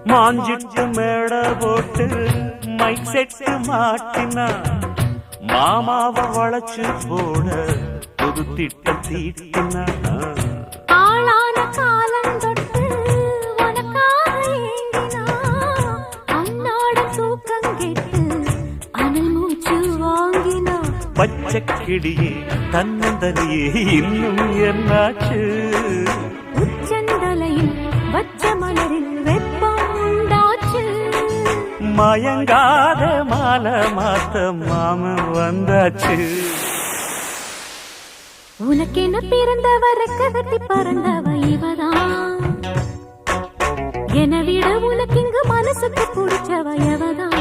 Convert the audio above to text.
மாஞ்சிட்டு மேட போட்டு mic set மாட்டினா மாமாவை வளைச்சு போட புது திட்டம் தீட்டினா ஆளான காலம் தொட்டு உனக்காக ஏங்கினா அன்னாட தூக்கம் கெட்டு அனல் மூச்சு வாங்கினா பச்சை கிளியே தன்னந்தனியே இன்னும் என்னாச்சு உச்சந்தலையில் வச்ச மலரில் வெப்பம் உண்டாச்சு மயங்காத மாலை மாத்த மாமன் வந்தாச்சு உனக்கென பிறந்தவ ரெக்க கட்டி பறந்தவ இவதான் என விட உனக்கு இங்கு மனசுக்கு பிடிச்சவ எவதான்